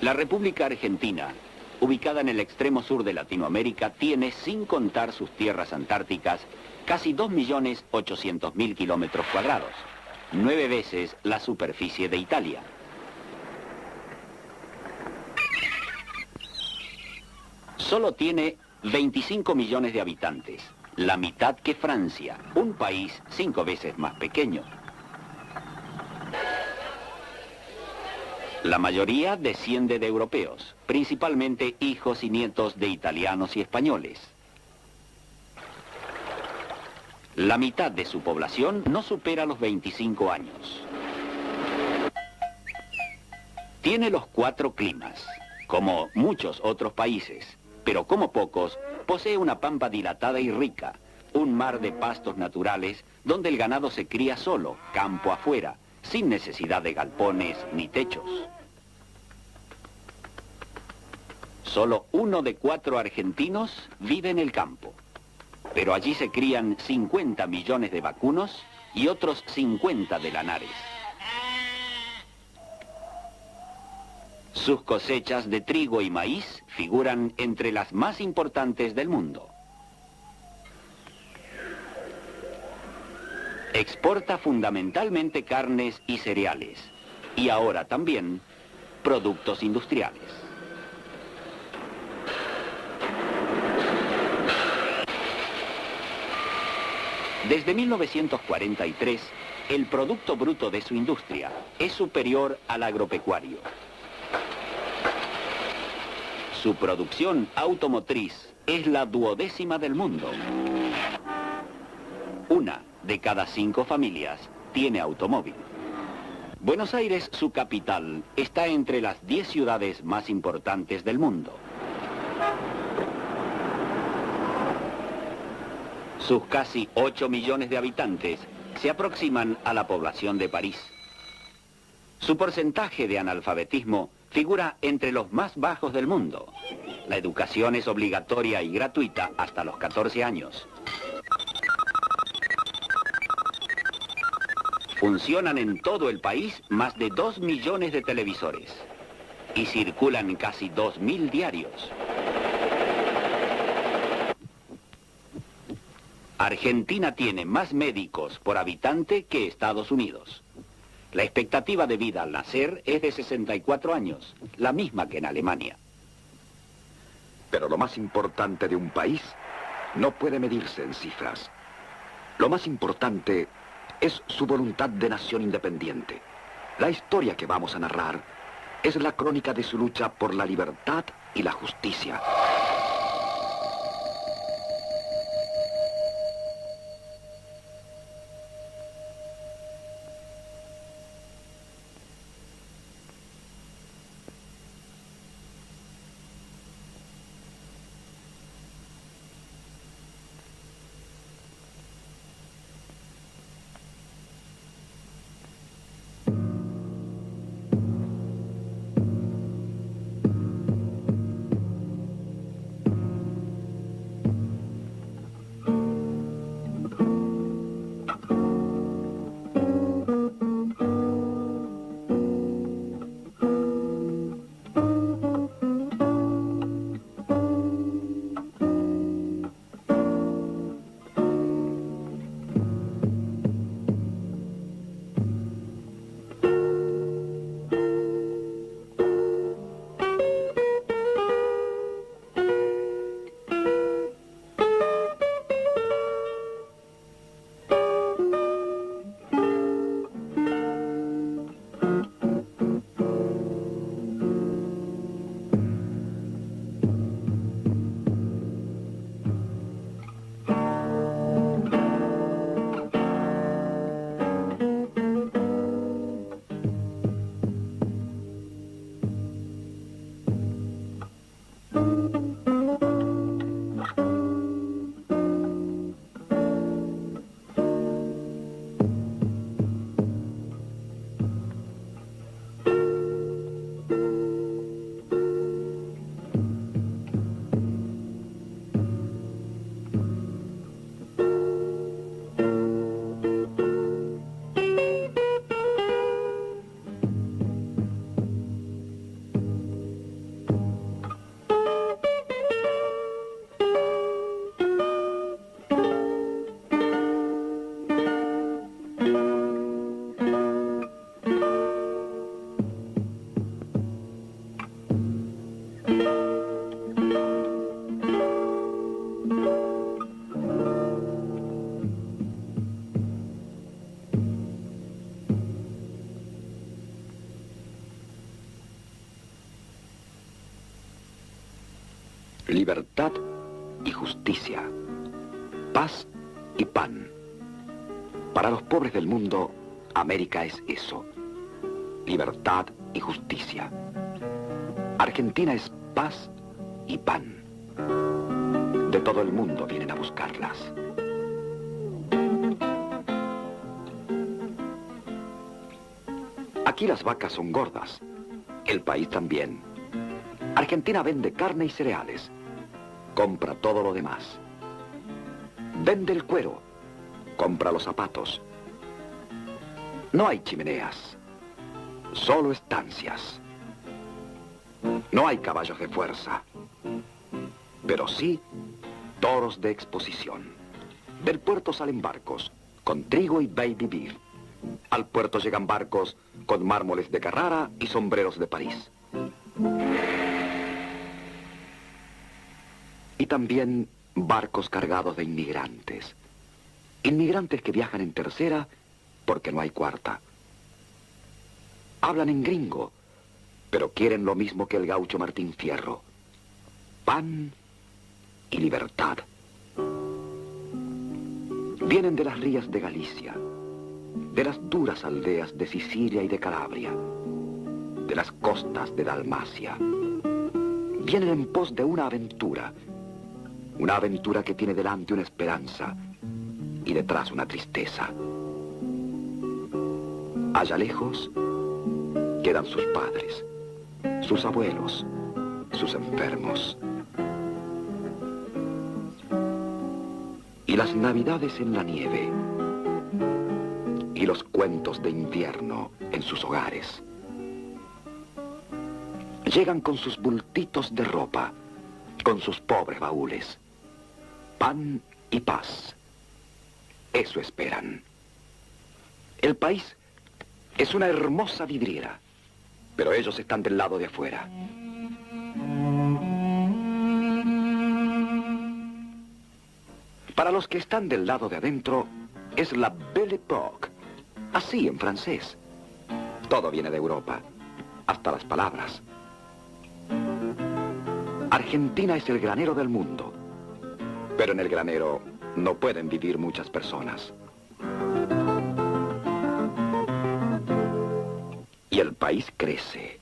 La República Argentina, ubicada en el extremo sur de Latinoamérica, tiene, sin contar sus tierras antárticas, casi 2.800.000 kilómetros cuadrados, 9 veces la superficie de Italia. Solo tiene 25 millones de habitantes, la mitad que Francia, un país 5 veces más pequeño. La mayoría desciende de europeos, principalmente hijos y nietos de italianos y españoles. La mitad de su población no supera los 25 años. Tiene los 4 climas, como muchos otros países, pero como pocos, posee una pampa dilatada y rica, un mar de pastos naturales donde el ganado se cría solo, campo afuera, sin necesidad de galpones ni techos. Solo 1 de 4 argentinos vive en el campo, pero allí se crían 50 millones de vacunos y otros 50 de lanares. Sus cosechas de trigo y maíz figuran entre las más importantes del mundo. Exporta fundamentalmente carnes y cereales, y ahora también productos industriales. Desde 1943, el Producto Bruto de su industria es superior al agropecuario. Su producción automotriz es la 12ª del mundo. 1 de cada 5 familias tiene automóvil. Buenos Aires, su capital, está entre las 10 ciudades más importantes del mundo. Sus casi 8 millones de habitantes se aproximan a la población de París. Su porcentaje de analfabetismo figura entre los más bajos del mundo. La educación es obligatoria y gratuita hasta los 14 años. Funcionan en todo el país más de 2 millones de televisores y circulan casi 2.000 diarios. Argentina tiene más médicos por habitante que Estados Unidos. La expectativa de vida al nacer es de 64 años, la misma que en Alemania. Pero lo más importante de un país no puede medirse en cifras. Lo más importante es su voluntad de nación independiente. La historia que vamos a narrar es la crónica de su lucha por la libertad y la justicia. Libertad y justicia. Paz y pan. Para los pobres del mundo, América es eso. Libertad y justicia. Argentina es paz y pan. De todo el mundo vienen a buscarlas. Aquí las vacas son gordas. El país también. Argentina vende carne y cereales. Compra todo lo demás. Vende el cuero. Compra los zapatos. No hay chimeneas. Solo estancias. No hay caballos de fuerza. Pero sí toros de exposición. Del puerto salen barcos con trigo y baby beef. Al puerto llegan barcos con mármoles de Carrara y sombreros de París. Y también barcos cargados de inmigrantes. Inmigrantes que viajan en tercera porque no hay cuarta. Hablan en gringo, pero quieren lo mismo que el gaucho Martín Fierro. Pan y libertad. Vienen de las rías de Galicia, de las duras aldeas de Sicilia y de Calabria, de las costas de Dalmacia. Vienen en pos de una aventura que tiene delante una esperanza y detrás una tristeza. Allá lejos quedan sus padres, sus abuelos, sus enfermos. Y las navidades en la nieve, y los cuentos de invierno en sus hogares. Llegan con sus bultitos de ropa, con sus pobres baúles. Pan y paz. Eso esperan. El país es una hermosa vidriera, pero ellos están del lado de afuera. Para los que están del lado de adentro, es la Belle Époque, así en francés. Todo viene de Europa, hasta las palabras. Argentina es el granero del mundo, pero en el granero no pueden vivir muchas personas. Y el país crece.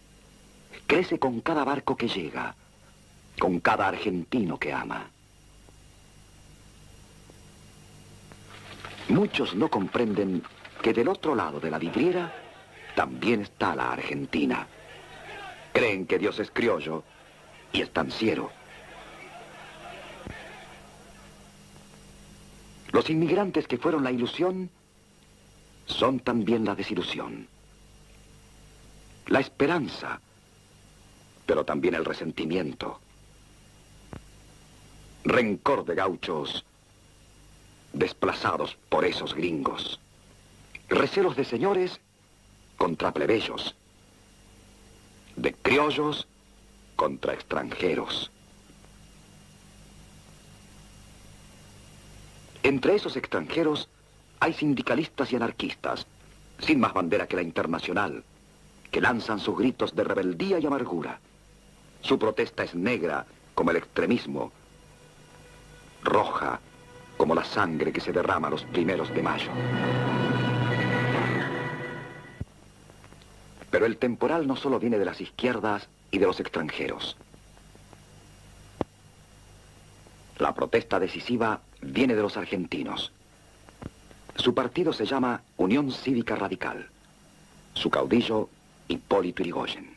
Crece con cada barco que llega, con cada argentino que ama. Muchos no comprenden que del otro lado de la vidriera también está la Argentina. Creen que Dios es criollo y estanciero. Los inmigrantes que fueron la ilusión son también la desilusión. La esperanza, pero también el resentimiento. Rencor de gauchos desplazados por esos gringos. Recelos de señores contra plebeyos. De criollos contra extranjeros. Entre esos extranjeros hay sindicalistas y anarquistas, sin más bandera que la Internacional, que lanzan sus gritos de rebeldía y amargura. Su protesta es negra como el extremismo, roja como la sangre que se derrama los 1 de mayo. Pero el temporal no solo viene de las izquierdas y de los extranjeros. La protesta decisiva viene de los argentinos. Su partido se llama Unión Cívica Radical. Su caudillo, Hipólito Yrigoyen.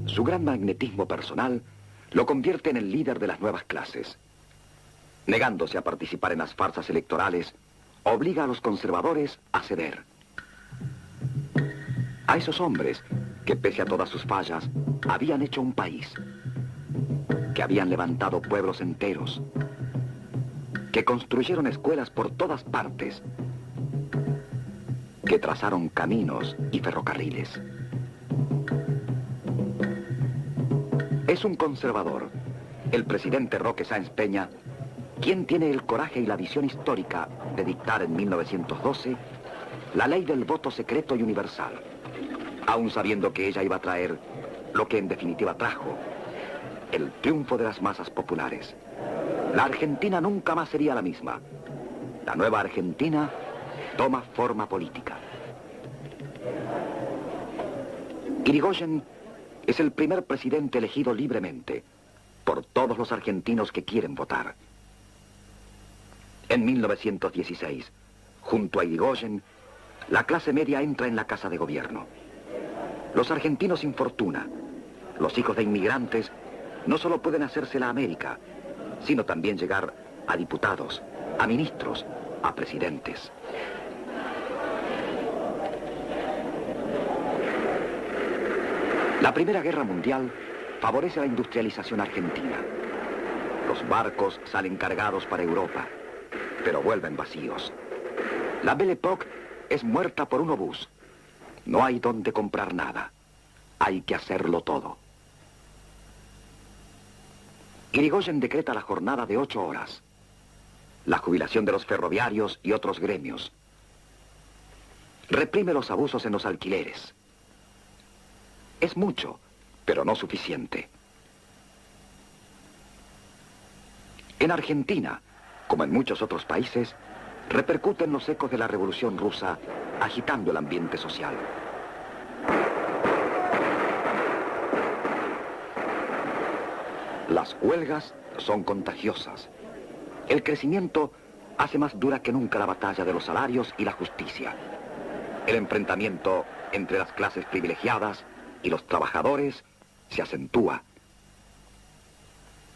Su gran magnetismo personal lo convierte en el líder de las nuevas clases. Negándose a participar en las farsas electorales, obliga a los conservadores a ceder. A esos hombres que, pese a todas sus fallas, habían hecho un país, que habían levantado pueblos enteros, que construyeron escuelas por todas partes, que trazaron caminos y ferrocarriles. Es un conservador, el presidente Roque Sáenz Peña, quien tiene el coraje y la visión histórica de dictar en 1912 la ley del voto secreto y universal, aun sabiendo que ella iba a traer lo que en definitiva trajo el triunfo de las masas populares. La Argentina nunca más sería la misma. La nueva Argentina toma forma política. Irigoyen es el primer presidente elegido libremente por todos los argentinos que quieren votar. En 1916, junto a Irigoyen, la clase media entra en la Casa de Gobierno. Los argentinos sin fortuna, los hijos de inmigrantes, no solo pueden hacerse la América, sino también llegar a diputados, a ministros, a presidentes. La Primera Guerra Mundial favorece la industrialización argentina. Los barcos salen cargados para Europa, pero vuelven vacíos. La Belle Époque es muerta por un obús. No hay donde comprar nada. Hay que hacerlo todo. Irigoyen decreta la jornada de 8 horas. La jubilación de los ferroviarios y otros gremios. Reprime los abusos en los alquileres. Es mucho, pero no suficiente. En Argentina, como en muchos otros países, repercuten los ecos de la Revolución Rusa, agitando el ambiente social. Las huelgas son contagiosas. El crecimiento hace más dura que nunca la batalla de los salarios y la justicia. El enfrentamiento entre las clases privilegiadas y los trabajadores se acentúa.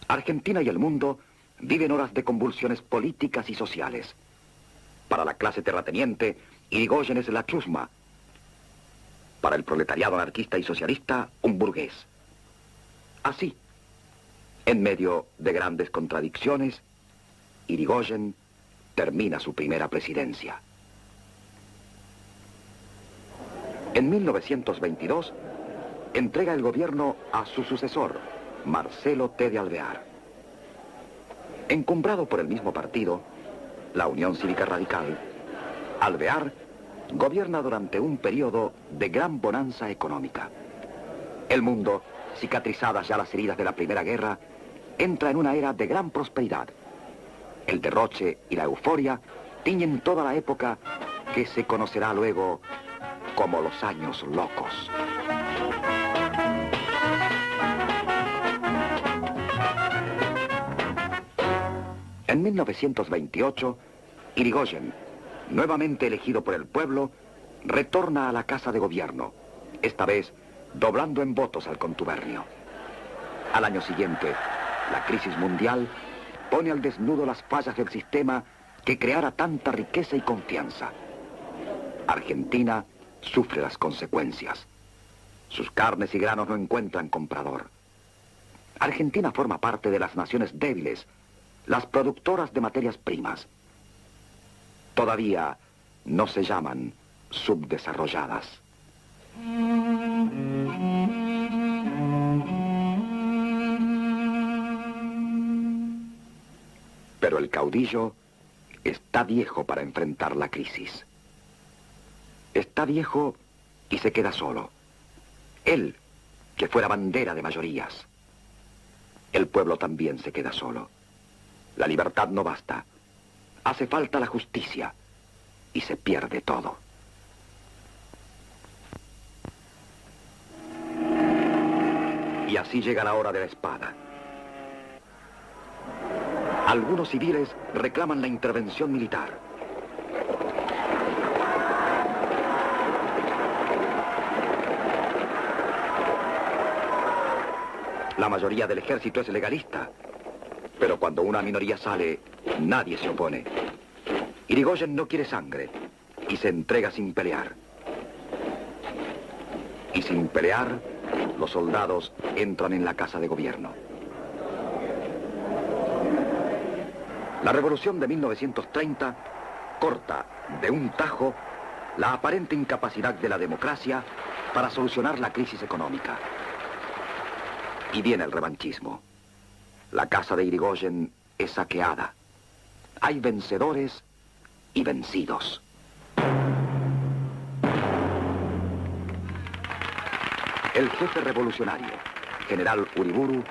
Argentina y el mundo viven horas de convulsiones políticas y sociales. Para la clase terrateniente, Irigoyen es la chusma. Para el proletariado anarquista y socialista, un burgués. Así, en medio de grandes contradicciones, Irigoyen termina su primera presidencia. En 1922, entrega el gobierno a su sucesor, Marcelo T. de Alvear. Encumbrado por el mismo partido, la Unión Cívica Radical, Alvear gobierna durante un periodo de gran bonanza económica. El mundo, cicatrizadas ya las heridas de la Primera Guerra, entra en una era de gran prosperidad. El derroche y la euforia tiñen toda la época que se conocerá luego como los años locos. En 1928, Irigoyen, nuevamente elegido por el pueblo, retorna a la Casa de Gobierno, esta vez doblando en votos al contubernio. Al año siguiente, la crisis mundial pone al desnudo las fallas del sistema que creara tanta riqueza y confianza. Argentina sufre las consecuencias. Sus carnes y granos no encuentran comprador. Argentina forma parte de las naciones débiles, las productoras de materias primas. Todavía no se llaman subdesarrolladas. Pero el caudillo está viejo para enfrentar la crisis. Está viejo y se queda solo. Él, que fuera bandera de mayorías. El pueblo también se queda solo. La libertad no basta. Hace falta la justicia y se pierde todo. Y así llega la hora de la espada. Algunos civiles reclaman la intervención militar. La mayoría del ejército es legalista, pero cuando una minoría sale, nadie se opone. Irigoyen no quiere sangre y se entrega sin pelear. Y sin pelear, los soldados entran en la Casa de Gobierno. La revolución de 1930 corta de un tajo la aparente incapacidad de la democracia para solucionar la crisis económica. Y viene el revanchismo. La casa de Irigoyen es saqueada. Hay vencedores y vencidos. El jefe revolucionario, general Uriburu,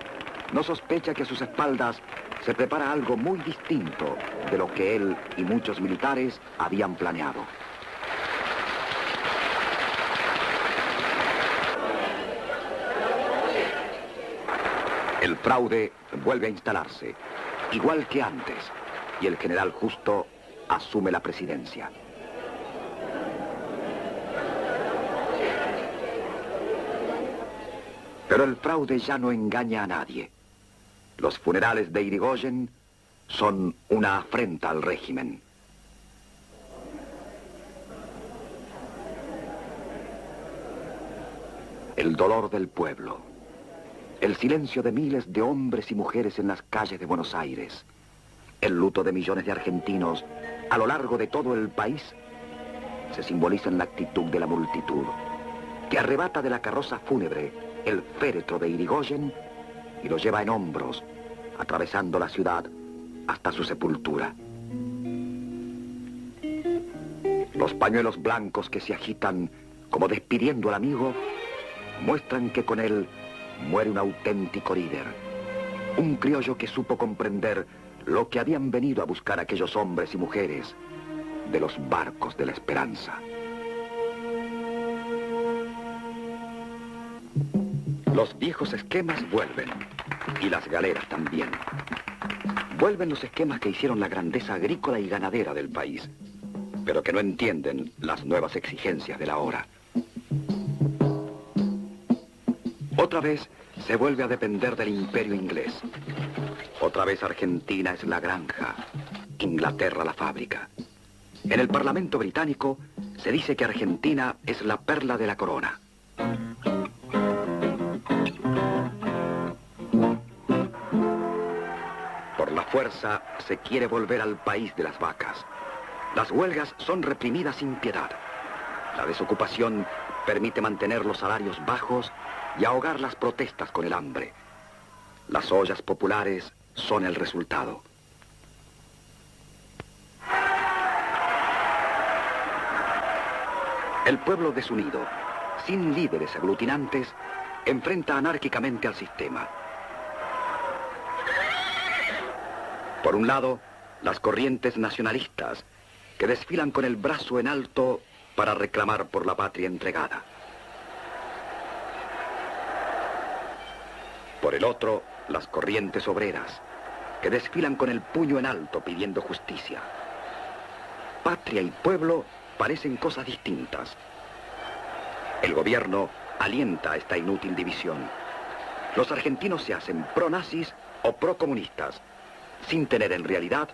no sospecha que a sus espaldas se prepara algo muy distinto de lo que él y muchos militares habían planeado. El fraude vuelve a instalarse, igual que antes, y el general Justo asume la presidencia. Pero el fraude ya no engaña a nadie. Los funerales de Irigoyen son una afrenta al régimen. El dolor del pueblo, el silencio de miles de hombres y mujeres en las calles de Buenos Aires, el luto de millones de argentinos a lo largo de todo el país, se simboliza en la actitud de la multitud, que arrebata de la carroza fúnebre el féretro de Irigoyen y lo lleva en hombros, atravesando la ciudad hasta su sepultura. Los pañuelos blancos que se agitan como despidiendo al amigo muestran que con él muere un auténtico líder, un criollo que supo comprender lo que habían venido a buscar aquellos hombres y mujeres de los barcos de la esperanza. Los viejos esquemas vuelven, y las galeras también. Vuelven los esquemas que hicieron la grandeza agrícola y ganadera del país, pero que no entienden las nuevas exigencias de la hora. Otra vez se vuelve a depender del imperio inglés. Otra vez Argentina es la granja, Inglaterra la fábrica. En el Parlamento británico se dice que Argentina es la perla de la corona. Por la fuerza se quiere volver al país de las vacas. Las huelgas son reprimidas sin piedad. La desocupación permite mantener los salarios bajos y ahogar las protestas con el hambre. Las ollas populares son el resultado. El pueblo desunido, sin líderes aglutinantes, enfrenta anárquicamente al sistema. Por un lado, las corrientes nacionalistas, que desfilan con el brazo en alto para reclamar por la patria entregada. Por el otro, las corrientes obreras, que desfilan con el puño en alto pidiendo justicia. Patria y pueblo parecen cosas distintas. El gobierno alienta a esta inútil división. Los argentinos se hacen pro-nazis o pro-comunistas, sin tener en realidad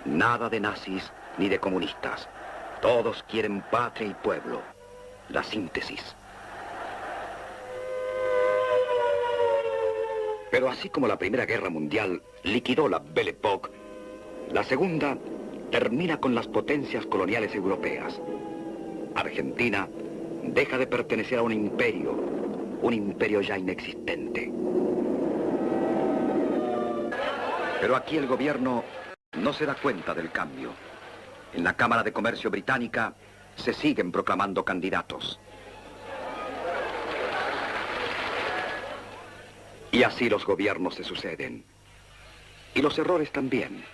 nada de nazis ni de comunistas. Todos quieren patria y pueblo. La síntesis. Pero así como la Primera Guerra Mundial liquidó la Belle Époque, la Segunda termina con las potencias coloniales europeas. Argentina deja de pertenecer a un imperio ya inexistente. Pero aquí el gobierno no se da cuenta del cambio. En la Cámara de Comercio británica se siguen proclamando candidatos. Y así los gobiernos se suceden. Y los errores también.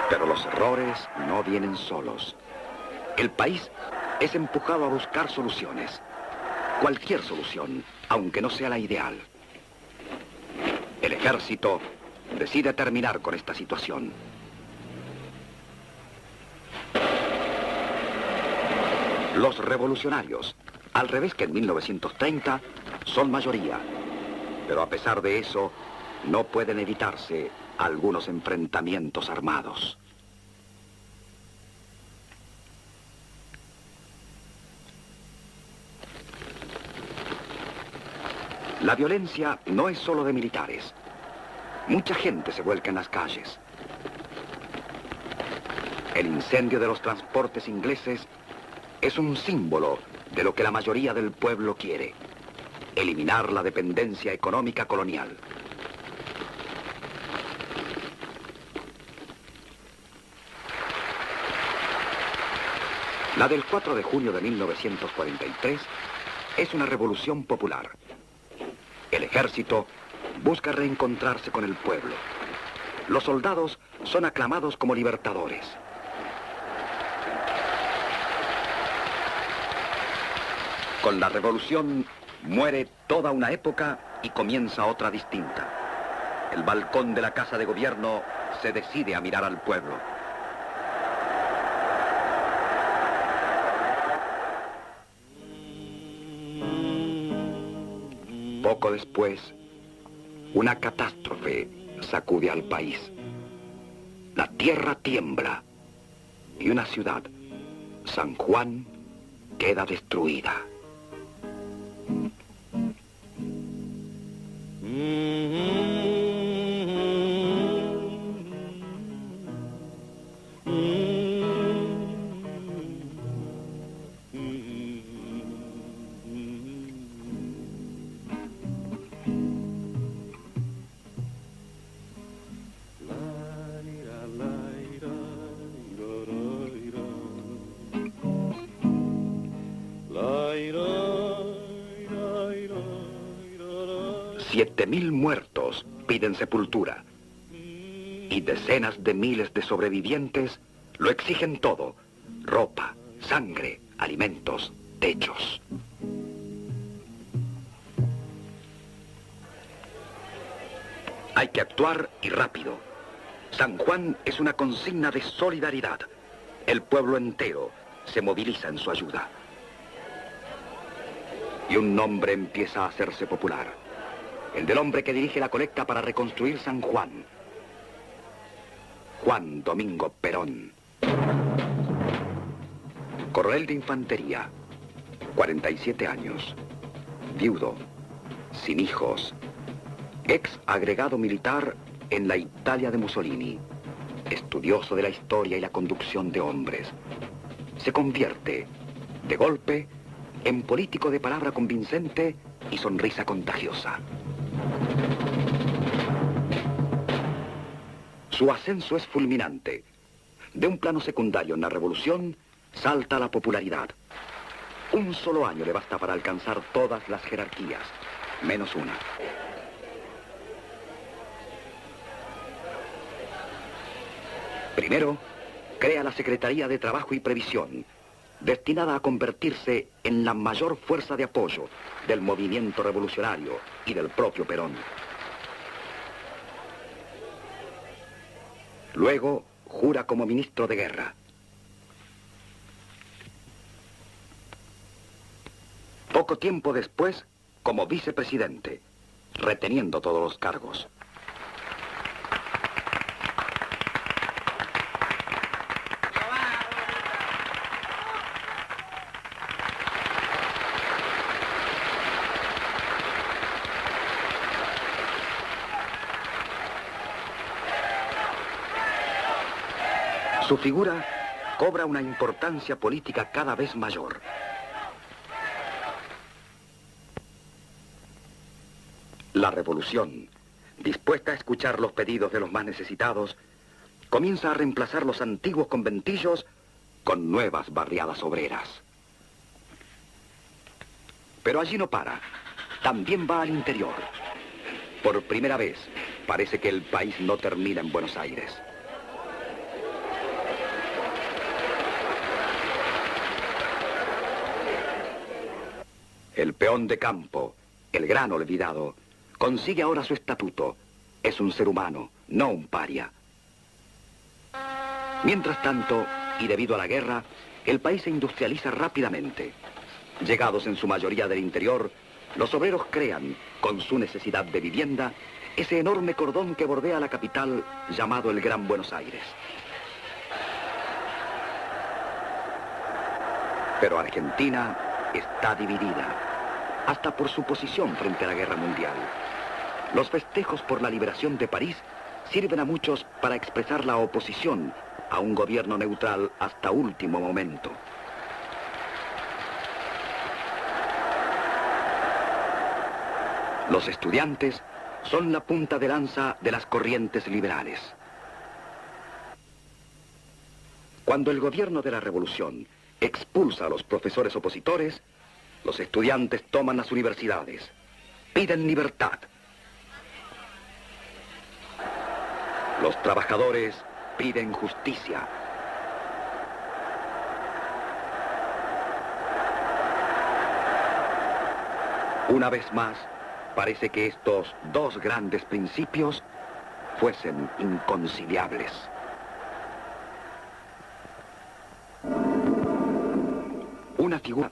Pero los errores no vienen solos. El país es empujado a buscar soluciones. Cualquier solución, aunque no sea la ideal. El ejército decide terminar con esta situación. Los revolucionarios, al revés que en 1930, son mayoría. Pero a pesar de eso, no pueden evitarse algunos enfrentamientos armados. La violencia no es solo de militares. Mucha gente se vuelca en las calles. El incendio de los transportes ingleses es un símbolo de lo que la mayoría del pueblo quiere: eliminar la dependencia económica colonial. La del 4 de junio de 1943 es una revolución popular. El ejército busca reencontrarse con el pueblo. Los soldados son aclamados como libertadores. Con la revolución muere toda una época y comienza otra distinta. El balcón de la Casa de Gobierno se decide a mirar al pueblo. Poco después, una catástrofe sacude al país. La tierra tiembla y una ciudad, San Juan, queda destruida. $7.000 muertos piden sepultura y decenas de miles de sobrevivientes lo exigen todo: ropa, sangre, alimentos, techos. Hay que actuar y rápido. San Juan es una consigna de solidaridad. El pueblo entero se moviliza en su ayuda. Y un nombre empieza a hacerse popular: el del hombre que dirige la colecta para reconstruir San Juan. Juan Domingo Perón. Coronel de infantería, 47 años, viudo, sin hijos, ex agregado militar en la Italia de Mussolini, estudioso de la historia y la conducción de hombres. Se convierte, de golpe, en político de palabra convincente y sonrisa contagiosa. Su ascenso es fulminante. De un plano secundario en la revolución, salta a la popularidad. Un solo año le basta para alcanzar todas las jerarquías, menos una. Primero, crea la Secretaría de Trabajo y Previsión, destinada a convertirse en la mayor fuerza de apoyo del movimiento revolucionario y del propio Perón. Luego, jura como ministro de guerra. Poco tiempo después, como vicepresidente, reteniendo todos los cargos. Su figura cobra una importancia política cada vez mayor. La revolución, dispuesta a escuchar los pedidos de los más necesitados, comienza a reemplazar los antiguos conventillos con nuevas barriadas obreras. Pero allí no para, también va al interior. Por primera vez, parece que el país no termina en Buenos Aires. El peón de campo, el gran olvidado, consigue ahora su estatuto. Es un ser humano, no un paria. Mientras tanto, y debido a la guerra, el país se industrializa rápidamente. Llegados en su mayoría del interior, los obreros crean, con su necesidad de vivienda, ese enorme cordón que bordea la capital llamado el Gran Buenos Aires. Pero Argentina está dividida, hasta por su posición frente a la guerra mundial. Los festejos por la liberación de París sirven a muchos para expresar la oposición a un gobierno neutral hasta último momento. Los estudiantes son la punta de lanza de las corrientes liberales. Cuando el gobierno de la revolución expulsa a los profesores opositores, los estudiantes toman las universidades, piden libertad. Los trabajadores piden justicia. Una vez más, parece que estos dos grandes principios fuesen inconciliables. Una figura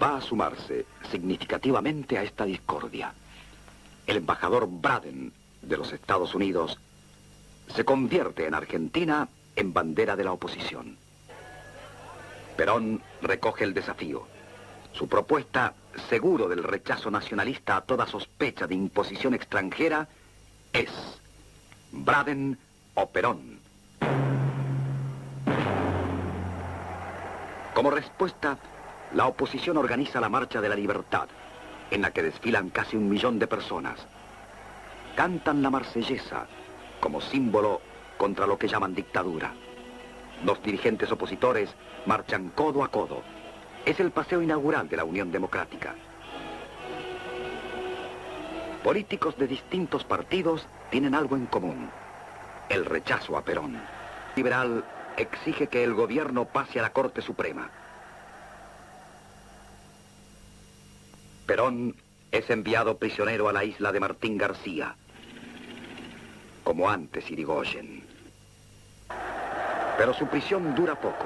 va a sumarse significativamente a esta discordia. El embajador Braden de los Estados Unidos se convierte en Argentina en bandera de la oposición. Perón recoge el desafío. Su propuesta, seguro del rechazo nacionalista a toda sospecha de imposición extranjera, es Braden o Perón. Como respuesta, la oposición organiza la Marcha de la Libertad, en la que desfilan casi 1 millón de personas. Cantan la Marsellesa como símbolo contra lo que llaman dictadura. Los dirigentes opositores marchan codo a codo. Es el paseo inaugural de la Unión Democrática. Políticos de distintos partidos tienen algo en común: el rechazo a Perón. El liberal exige que el gobierno pase a la Corte Suprema. Perón es enviado prisionero a la isla de Martín García, como antes Irigoyen. Pero su prisión dura poco.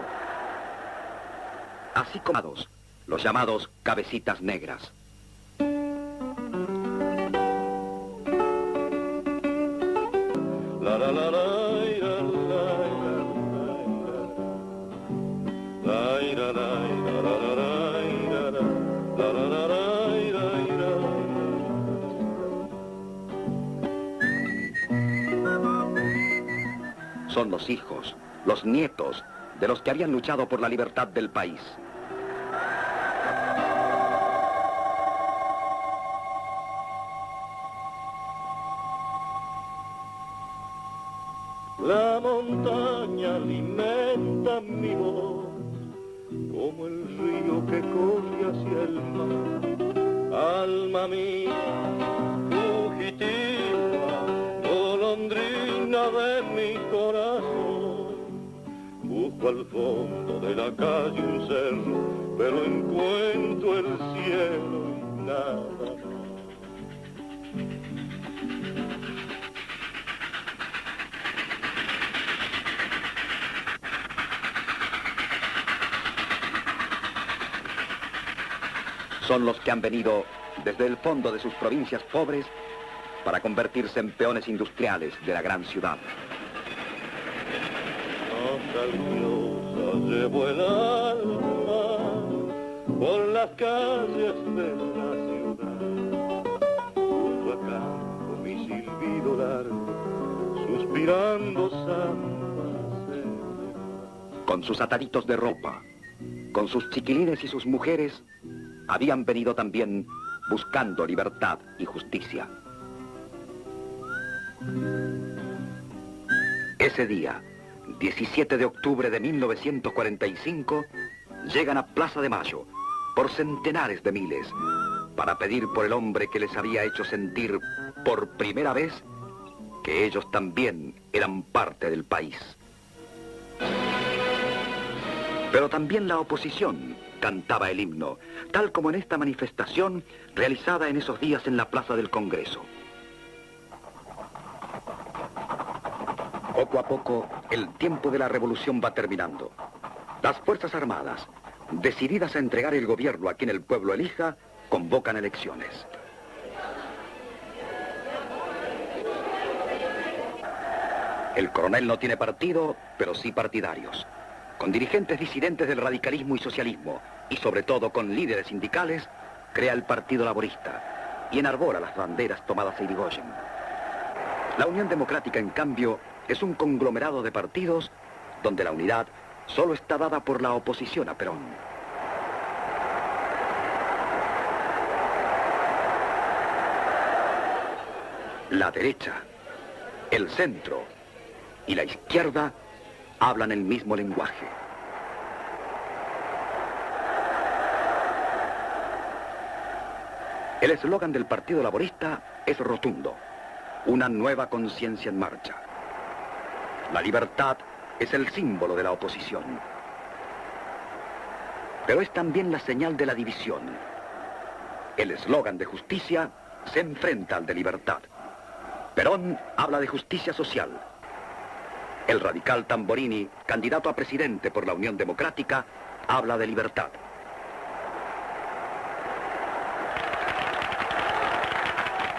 Así como los llamados cabecitas negras. Son los hijos, los nietos de los que habían luchado por la libertad del país. La montaña alimenta mi voz, como el río que corre hacia el mar. Alma mía, fugitiva, golondrina de mi corazón. Busco al fondo de la calle un cerro, pero encuentro el cielo y nada más. Son los que han venido desde el fondo de sus provincias pobres para convertirse en peones industriales de la gran ciudad. Nostalgiosa llevo el alma por las calles de la ciudad. Junto a campo mi silbido largo, suspirando samba. Con sus ataditos de ropa, con sus chiquilines y sus mujeres, habían venido también buscando libertad y justicia. Ese día, 17 de octubre de 1945, llegan a Plaza de Mayo, por centenares de miles, para pedir por el hombre que les había hecho sentir por primera vez que ellos también eran parte del país. Pero también la oposición cantaba el himno, tal como en esta manifestación realizada en esos días en la Plaza del Congreso. Poco a poco, el tiempo de la revolución va terminando. Las Fuerzas Armadas, decididas a entregar el gobierno a quien el pueblo elija, convocan elecciones. El coronel no tiene partido, pero sí partidarios, con dirigentes disidentes del radicalismo y socialismo, y sobre todo con líderes sindicales, crea el Partido Laborista y enarbora las banderas tomadas a Irigoyen. La Unión Democrática, en cambio, es un conglomerado de partidos donde la unidad solo está dada por la oposición a Perón. La derecha, el centro y la izquierda hablan el mismo lenguaje. El eslogan del Partido Laborista es rotundo: una nueva conciencia en marcha. La libertad es el símbolo de la oposición, pero es también la señal de la división. El eslogan de justicia se enfrenta al de libertad. Perón habla de justicia social. El radical Tamborini, candidato a presidente por la Unión Democrática, habla de libertad.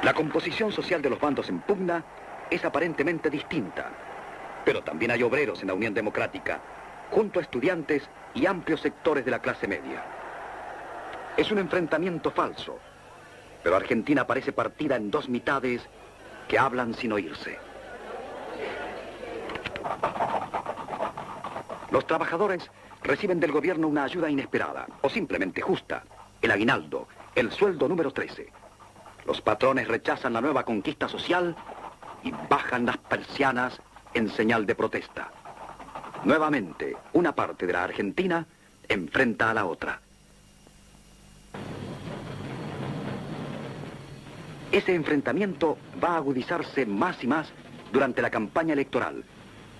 La composición social de los bandos en pugna es aparentemente distinta, pero también hay obreros en la Unión Democrática, junto a estudiantes y amplios sectores de la clase media. Es un enfrentamiento falso, pero Argentina parece partida en dos mitades que hablan sin oírse. Los trabajadores reciben del gobierno una ayuda inesperada, o simplemente justa: el aguinaldo, el sueldo número 13. Los patrones rechazan la nueva conquista social y bajan las persianas en señal de protesta. Nuevamente, una parte de la Argentina enfrenta a la otra. Ese enfrentamiento va a agudizarse más y más durante la campaña electoral,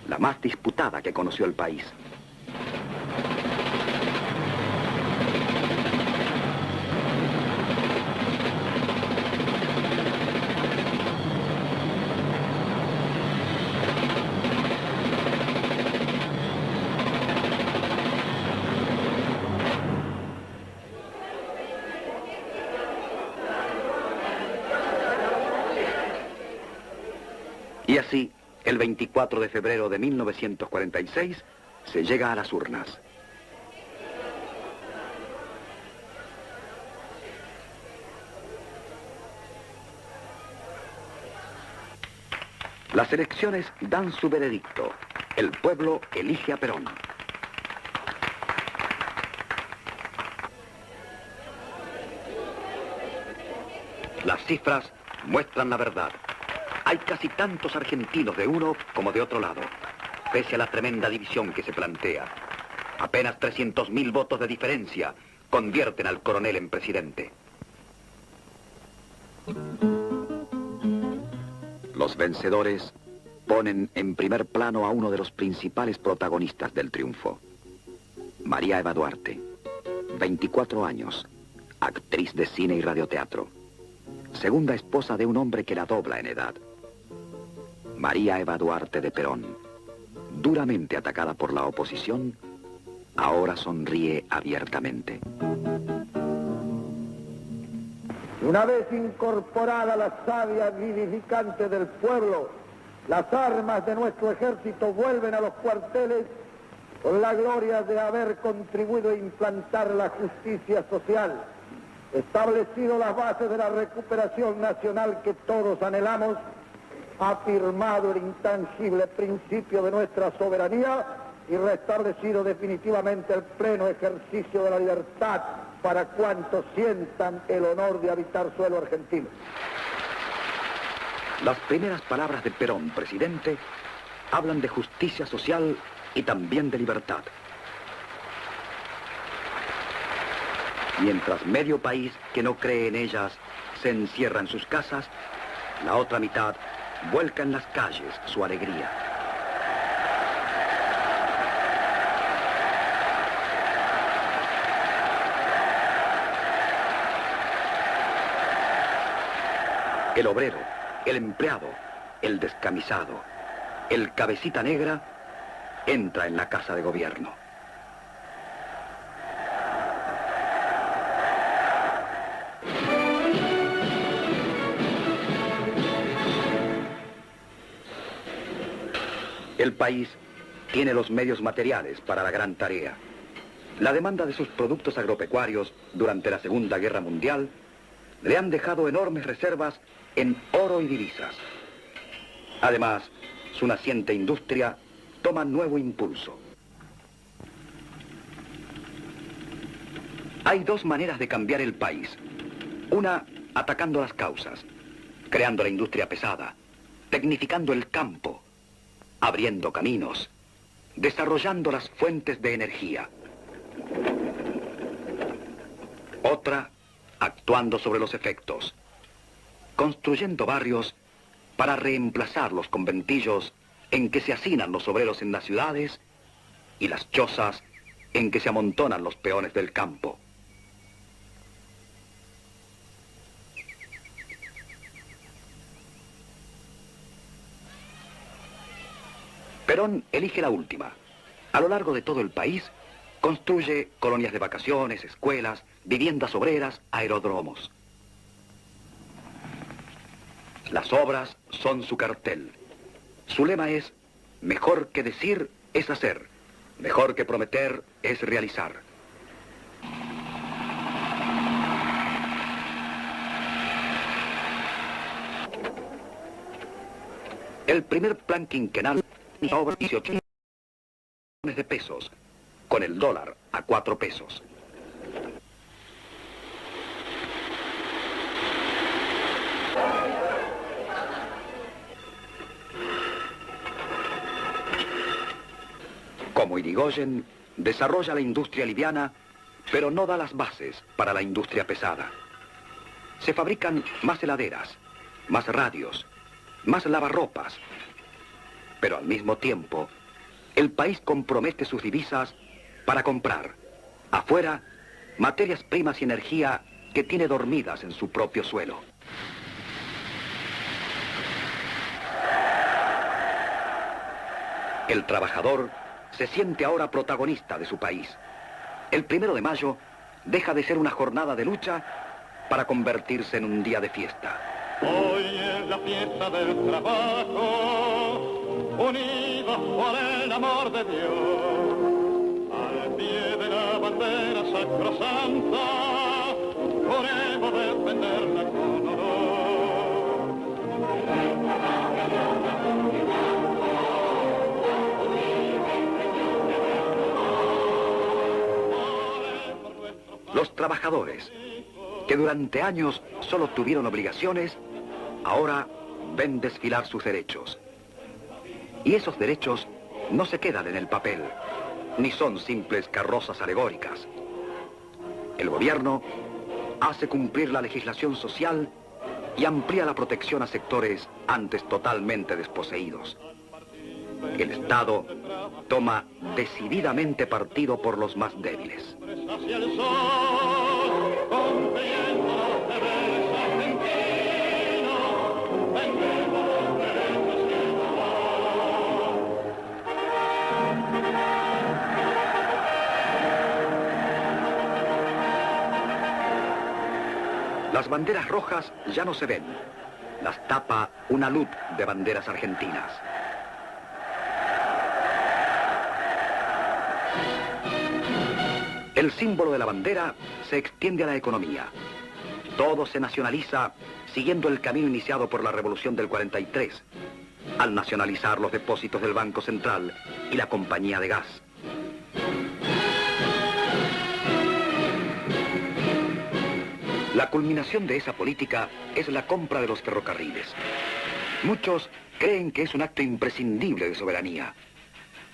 la más disputada que conoció el país. Y así, el 24 de febrero de 1946, se llega a las urnas. Las elecciones dan su veredicto. El pueblo elige a Perón. Las cifras muestran la verdad. Hay casi tantos argentinos de uno como de otro lado, pese a la tremenda división que se plantea. Apenas 300.000 votos de diferencia convierten al coronel en presidente. Los vencedores ponen en primer plano a uno de los principales protagonistas del triunfo: María Eva Duarte, 24 años, actriz de cine y radioteatro, segunda esposa de un hombre que la dobla en edad. María Eva Duarte de Perón, duramente atacada por la oposición, ahora sonríe abiertamente. Una vez incorporada la savia vivificante del pueblo, las armas de nuestro ejército vuelven a los cuarteles con la gloria de haber contribuido a implantar la justicia social, establecido las bases de la recuperación nacional que todos anhelamos, afirmado el intangible principio de nuestra soberanía y restablecido definitivamente el pleno ejercicio de la libertad para cuantos sientan el honor de habitar suelo argentino. Las primeras palabras de Perón, presidente, hablan de justicia social y también de libertad. Mientras medio país que no cree en ellas se encierra en sus casas, la otra mitad vuelca en las calles su alegría. El obrero, el empleado, el descamisado, el cabecita negra, entra en la casa de gobierno. El país tiene los medios materiales para la gran tarea. La demanda de sus productos agropecuarios durante la Segunda Guerra Mundial le han dejado enormes reservas en oro y divisas. Además, su naciente industria toma nuevo impulso. Hay dos maneras de cambiar el país. Una, atacando las causas, creando la industria pesada, tecnificando el campo, abriendo caminos, desarrollando las fuentes de energía. Otra, actuando sobre los efectos, construyendo barrios para reemplazar los conventillos en que se hacinan los obreros en las ciudades y las chozas en que se amontonan los peones del campo. Perón elige la última. A lo largo de todo el país, construye colonias de vacaciones, escuelas, viviendas obreras, aeródromos. Las obras son su cartel. Su lema es: mejor que decir es hacer, mejor que prometer es realizar. El primer plan quinquenal obra 18 millones de pesos, con el dólar a 4 pesos. Como Irigoyen, desarrolla la industria liviana, pero no da las bases para la industria pesada. Se fabrican más heladeras, más radios, más lavarropas, pero al mismo tiempo, el país compromete sus divisas para comprar, afuera, materias primas y energía que tiene dormidas en su propio suelo. El trabajador se siente ahora protagonista de su país. El 1 de mayo deja de ser una jornada de lucha para convertirse en un día de fiesta. Hoy es la fiesta del trabajo, unidos por el amor de Dios, al pie de la bandera sacrosanta, podemos defenderla con honor. Los trabajadores, que durante años solo tuvieron obligaciones, ahora ven desfilar sus derechos. Y esos derechos no se quedan en el papel, ni son simples carrozas alegóricas. El gobierno hace cumplir la legislación social y amplía la protección a sectores antes totalmente desposeídos. El Estado toma decididamente partido por los más débiles. Hacia el sol, cumpliendo los deberes argentinos, vendemos los derechos y el amor. Las banderas rojas ya no se ven. Las tapa una luz de banderas argentinas. El símbolo de la bandera se extiende a la economía. Todo se nacionaliza siguiendo el camino iniciado por la Revolución del 43, al nacionalizar los depósitos del Banco Central y la compañía de gas. La culminación de esa política es la compra de los ferrocarriles. Muchos creen que es un acto imprescindible de soberanía.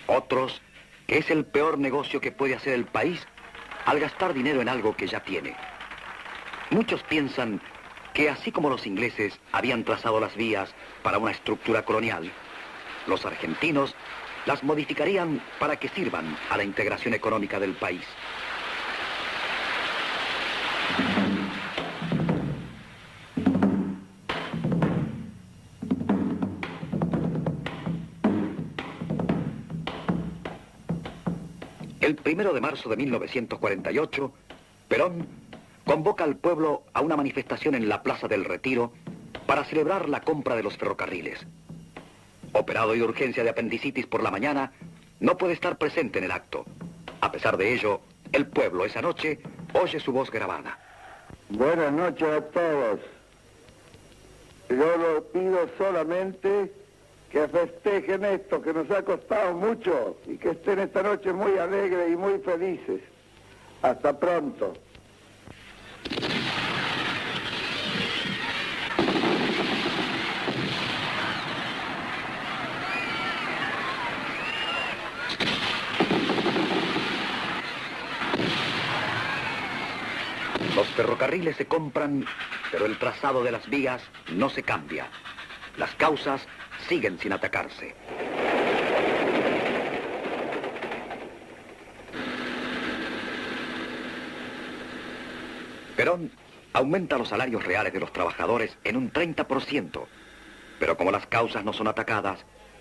Otros, que es el peor negocio que puede hacer el país al gastar dinero en algo que ya tiene. Muchos piensan que así como los ingleses habían trazado las vías para una estructura colonial, los argentinos las modificarían para que sirvan a la integración económica del país. El 1 de marzo de 1948, Perón convoca al pueblo a una manifestación en la Plaza del Retiro para celebrar la compra de los ferrocarriles. Operado de urgencia de apendicitis por la mañana, no puede estar presente en el acto. A pesar de ello, el pueblo esa noche oye su voz grabada. Buenas noches a todos. Yo lo pido solamente que festejen esto que nos ha costado mucho y que estén esta noche muy alegres y muy felices. Hasta pronto. Los ferrocarriles se compran, pero el trazado de las vías no se cambia. Las causas siguen sin atacarse. Perón aumenta los salarios reales de los trabajadores en un 30%, pero como las causas no son atacadas,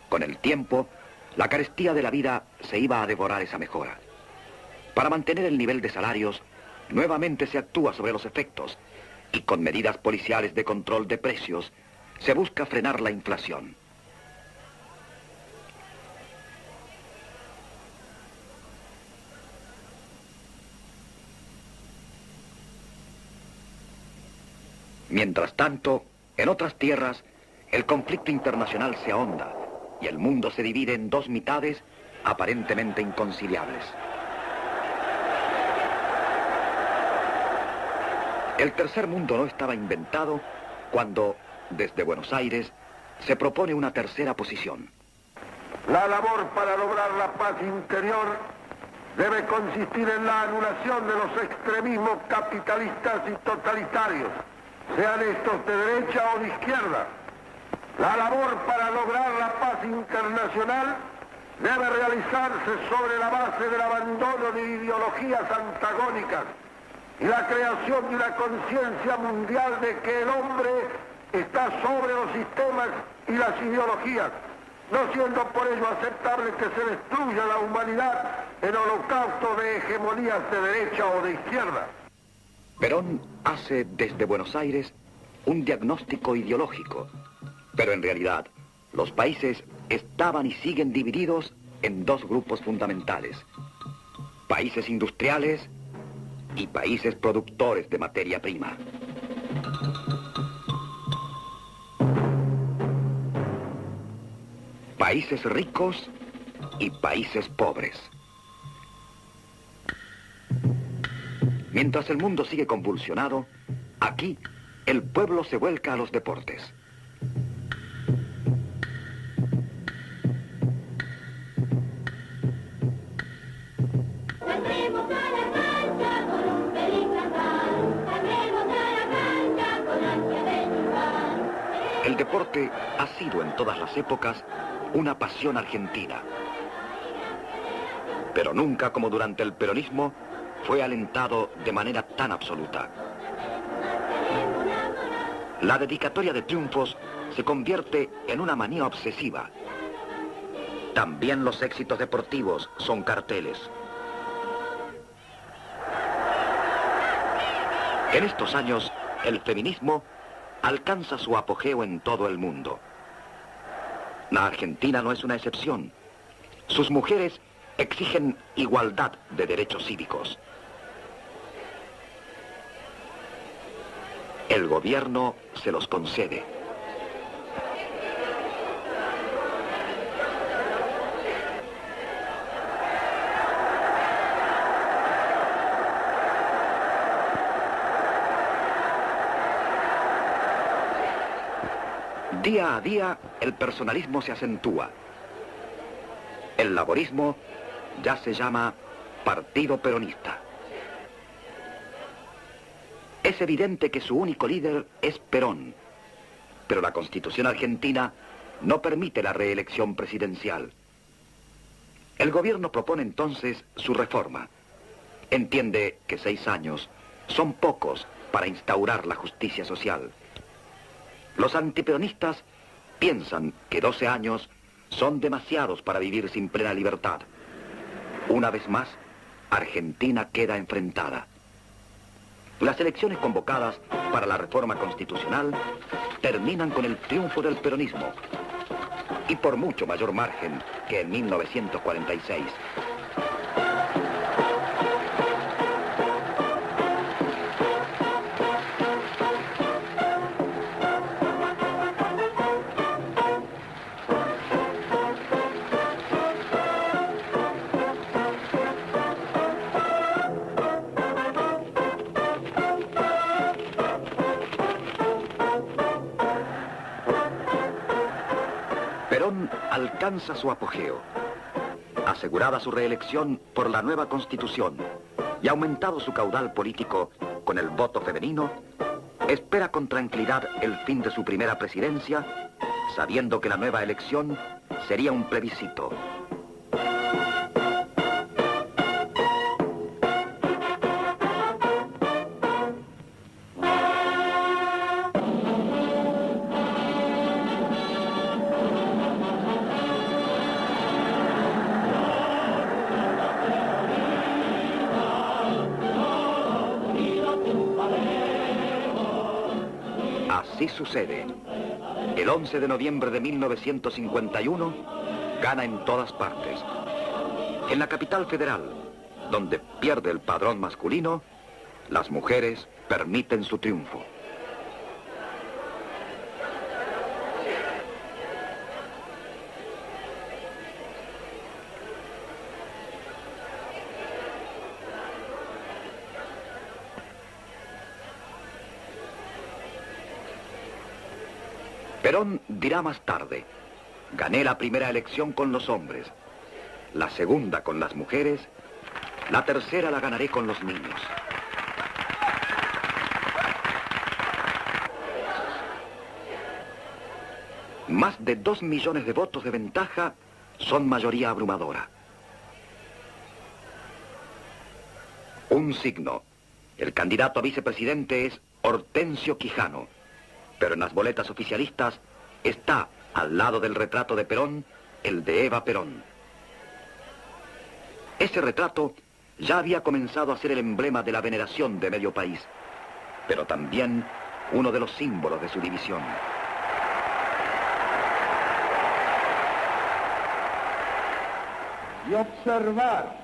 con el tiempo, la carestía de la vida se iba a devorar esa mejora. Para mantener el nivel de salarios, nuevamente se actúa sobre los efectos y con medidas policiales de control de precios se busca frenar la inflación. Mientras tanto, en otras tierras, el conflicto internacional se ahonda y el mundo se divide en dos mitades aparentemente inconciliables. El tercer mundo no estaba inventado cuando, desde Buenos Aires, se propone una tercera posición. La labor para lograr la paz interior debe consistir en la anulación de los extremismos capitalistas y totalitarios, sean estos de derecha o de izquierda. La labor para lograr la paz internacional debe realizarse sobre la base del abandono de ideologías antagónicas y la creación de una conciencia mundial de que el hombre está sobre los sistemas y las ideologías, no siendo por ello aceptable que se destruya la humanidad en holocausto de hegemonías de derecha o de izquierda. Perón hace desde Buenos Aires un diagnóstico ideológico, pero en realidad los países estaban y siguen divididos en dos grupos fundamentales: países industriales y países productores de materia prima. Países ricos y países pobres. Mientras el mundo sigue convulsionado, aquí el pueblo se vuelca a los deportes. El deporte ha sido en todas las épocas una pasión argentina, pero nunca como durante el peronismo fue alentado de manera tan absoluta. La dedicatoria de triunfos se convierte en una manía obsesiva. También los éxitos deportivos son carteles. En estos años, el feminismo alcanza su apogeo en todo el mundo. La Argentina no es una excepción. Sus mujeres exigen igualdad de derechos cívicos. El gobierno se los concede. Día a día, el personalismo se acentúa. El laborismo ya se llama Partido Peronista. Es evidente que su único líder es Perón, pero la Constitución argentina no permite la reelección presidencial. El gobierno propone entonces su reforma. Entiende que 6 años son pocos para instaurar la justicia social. Los antiperonistas piensan que 12 años son demasiados para vivir sin plena libertad. Una vez más, Argentina queda enfrentada. Las elecciones convocadas para la reforma constitucional terminan con el triunfo del peronismo, y por mucho mayor margen que en 1946. Perón alcanza su apogeo. Asegurada su reelección por la nueva Constitución y aumentado su caudal político con el voto femenino, espera con tranquilidad el fin de su primera presidencia, sabiendo que la nueva elección sería un plebiscito. Así sucede. El 11 de noviembre de 1951 gana en todas partes. En la capital federal, donde pierde el padrón masculino, las mujeres permiten su triunfo. Perón dirá más tarde: gané la primera elección con los hombres, la segunda con las mujeres, la tercera la ganaré con los niños. Más de 2 millones de votos de ventaja son mayoría abrumadora. Un signo: el candidato a vicepresidente es Hortensio Quijano, pero en las boletas oficialistas está, al lado del retrato de Perón, el de Eva Perón. Ese retrato ya había comenzado a ser el emblema de la veneración de medio país, pero también uno de los símbolos de su división. Y observar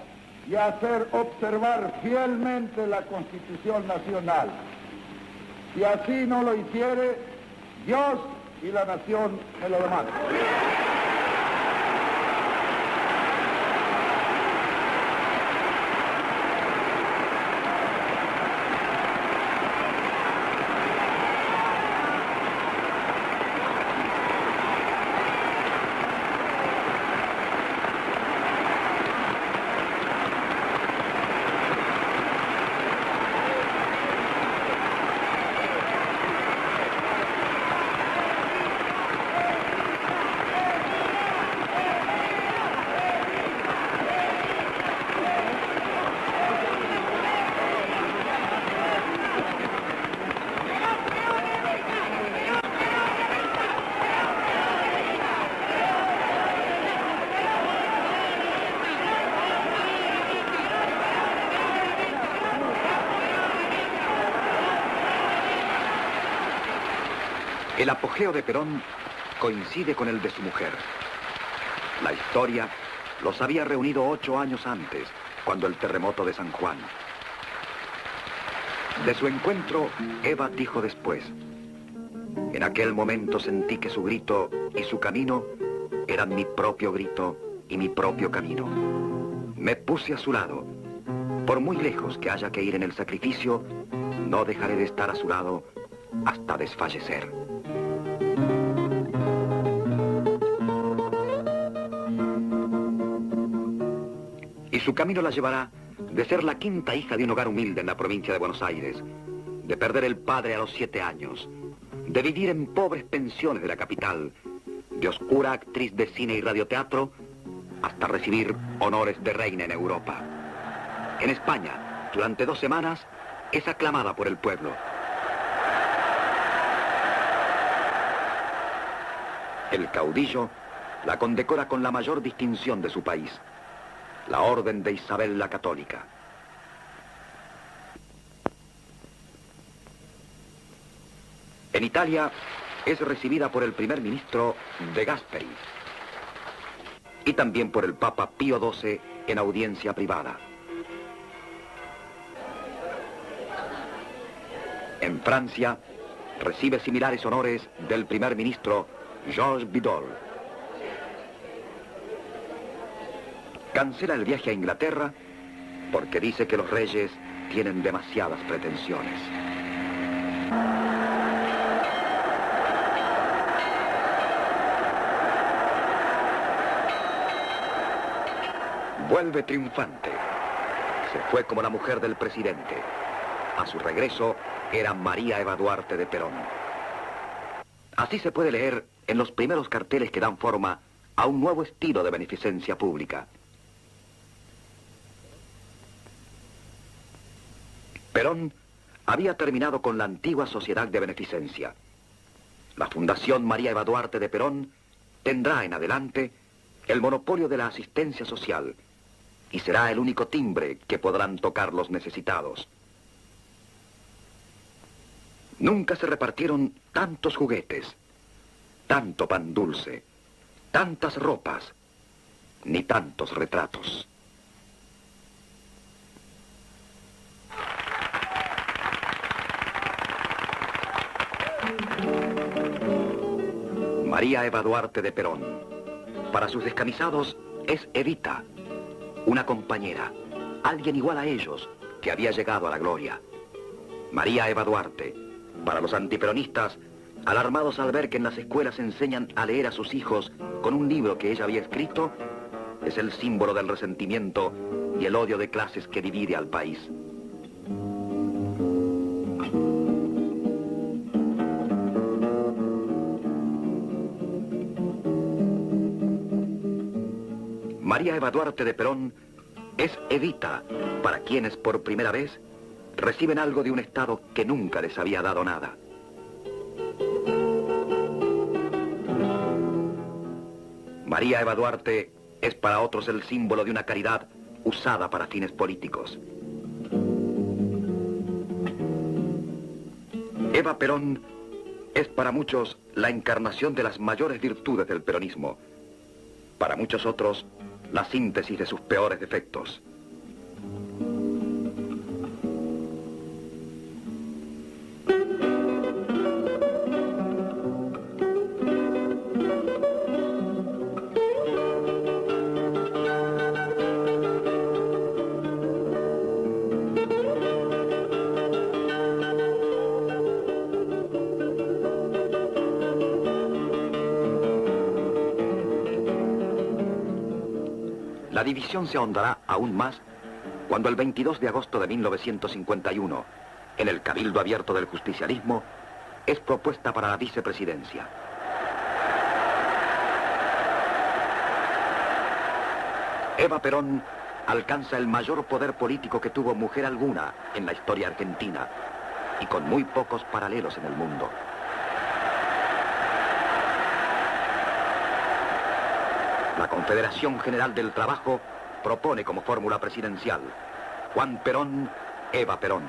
y hacer observar fielmente la Constitución Nacional. Si así no lo hiciere, Dios y la nación me lo demandan. El apogeo de Perón coincide con el de su mujer. La historia los había reunido 8 años antes, cuando el terremoto de San Juan. De su encuentro, Eva dijo después: en aquel momento sentí que su grito y su camino eran mi propio grito y mi propio camino. Me puse a su lado. Por muy lejos que haya que ir en el sacrificio, no dejaré de estar a su lado hasta desfallecer. Y su camino la llevará de ser la quinta hija de un hogar humilde en la provincia de Buenos Aires, de perder el padre a los 7 años, de vivir en pobres pensiones de la capital, de oscura actriz de cine y radioteatro, hasta recibir honores de reina en Europa. En España, durante 2 semanas, es aclamada por el pueblo. El caudillo la condecora con la mayor distinción de su país, la Orden de Isabel la Católica. En Italia es recibida por el primer ministro De Gasperi y también por el Papa Pío XII en audiencia privada. En Francia recibe similares honores del primer ministro Georges Bidault. Cancela el viaje a Inglaterra porque dice que los reyes tienen demasiadas pretensiones. Vuelve triunfante. Se fue como la mujer del presidente. a su regreso, era María Eva Duarte de Perón. Así se puede leer en los primeros carteles que dan forma a un nuevo estilo de beneficencia pública. Perón había terminado con la antigua sociedad de beneficencia. La Fundación María Eva Duarte de Perón tendrá en adelante el monopolio de la asistencia social y será el único timbre que podrán tocar los necesitados. Nunca se repartieron tantos juguetes, tanto pan dulce, tantas ropas, ni tantos retratos. María Eva Duarte de Perón, para sus descamisados, es Evita, una compañera, alguien igual a ellos, que había llegado a la gloria. María Eva Duarte, para los antiperonistas, alarmados al ver que en las escuelas enseñan a leer a sus hijos con un libro que ella había escrito, es el símbolo del resentimiento y el odio de clases que divide al país. María Eva Duarte de Perón es Evita para quienes por primera vez reciben algo de un Estado que nunca les había dado nada. María Eva Duarte es para otros el símbolo de una caridad usada para fines políticos. Eva Perón es para muchos la encarnación de las mayores virtudes del peronismo. Para muchos otros, la síntesis de sus peores defectos. La división se ahondará aún más cuando el 22 de agosto de 1951, en el Cabildo Abierto del Justicialismo, es propuesta para la vicepresidencia. Eva Perón alcanza el mayor poder político que tuvo mujer alguna en la historia argentina y con muy pocos paralelos en el mundo. La Confederación General del Trabajo propone como fórmula presidencial Juan Perón, Eva Perón.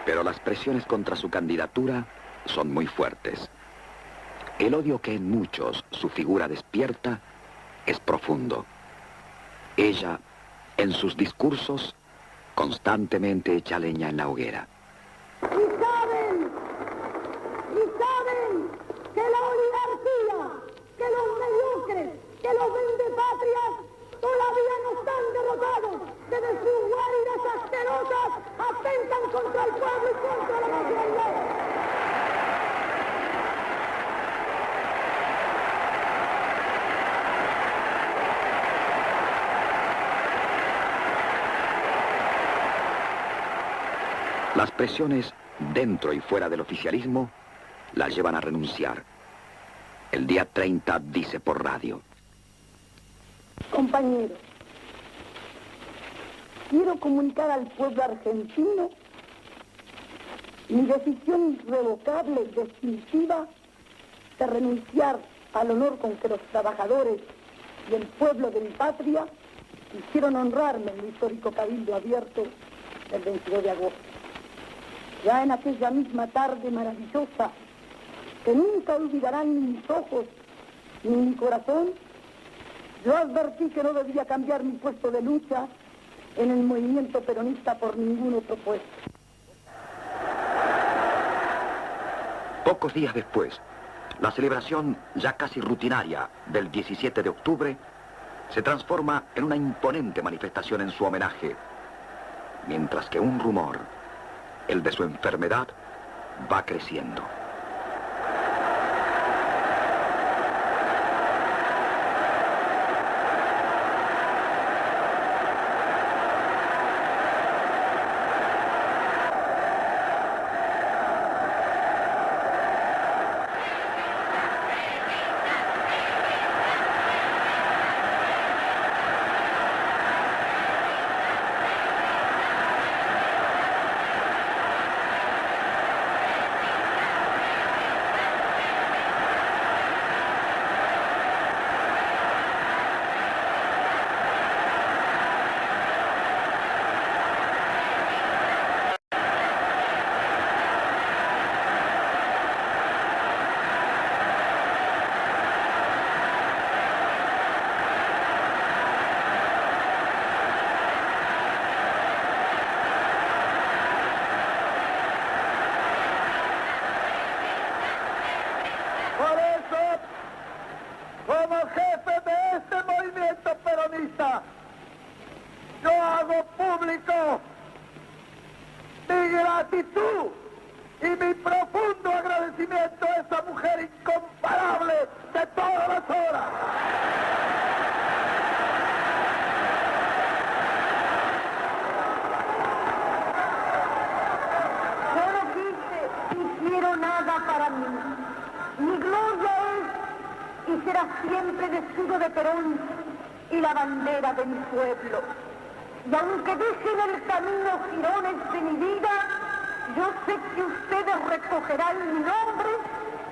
Pero las presiones contra su candidatura son muy fuertes. El odio que en muchos su figura despierta es profundo. Ella, en sus discursos, constantemente echa leña en la hoguera. Y saben que la oligarquía, que los mediocres, que los vendepatrias todavía no están derrotados, que de sus guaridas asquerosas atentan contra el pueblo y contra la nacionalidad. Las presiones dentro y fuera del oficialismo la llevan a renunciar. El día 30 dice por radio: Compañeros, quiero comunicar al pueblo argentino mi decisión irrevocable y definitiva de renunciar al honor con que los trabajadores y el pueblo de mi patria quisieron honrarme en el histórico Cabildo Abierto del 22 de agosto. Ya en aquella misma tarde maravillosa, que nunca olvidarán ni mis ojos ni mi corazón, yo advertí que no debía cambiar mi puesto de lucha en el movimiento peronista por ningún otro puesto. Pocos días después, la celebración ya casi rutinaria del 17 de octubre se transforma en una imponente manifestación en su homenaje, mientras que un rumor, el de su enfermedad, va creciendo. hago público mi gratitud y mi profundo agradecimiento a esa mujer incomparable de todas las horas. Yo no quiero nada para mí. Mi gloria es y será siempre el escudo de Perón y la bandera de mi pueblo. Y aunque dejen el camino jirones de mi vida, yo sé que ustedes recogerán mi nombre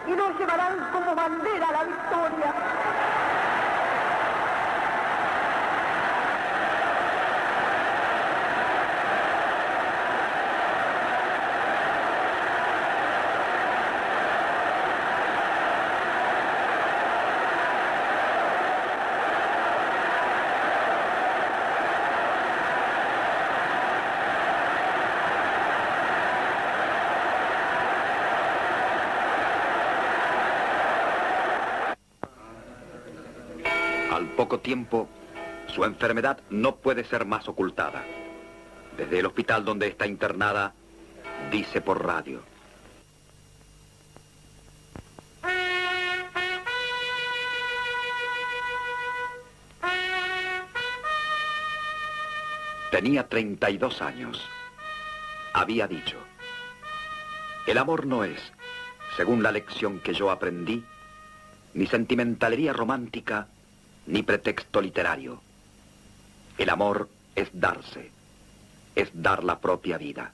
y lo llevarán como bandera a la victoria. Al poco tiempo, su enfermedad no puede ser más ocultada. Desde el hospital donde está internada, dice por radio: tenía 32 años. Había dicho: el amor no es, según la lección que yo aprendí, ni sentimentalería romántica, ni pretexto literario. El amor es darse, es dar la propia vida.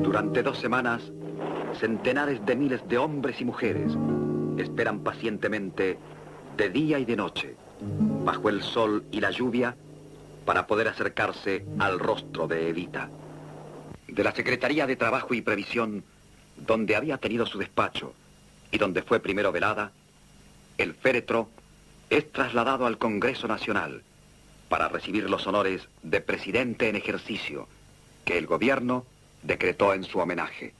Durante 2 semanas, centenares de miles de hombres y mujeres esperan pacientemente de día y de noche, bajo el sol y la lluvia, para poder acercarse al rostro de Evita. De la Secretaría de Trabajo y Previsión, donde había tenido su despacho y donde fue primero velada, el féretro es trasladado al Congreso Nacional para recibir los honores de presidente en ejercicio que el gobierno decretó en su homenaje.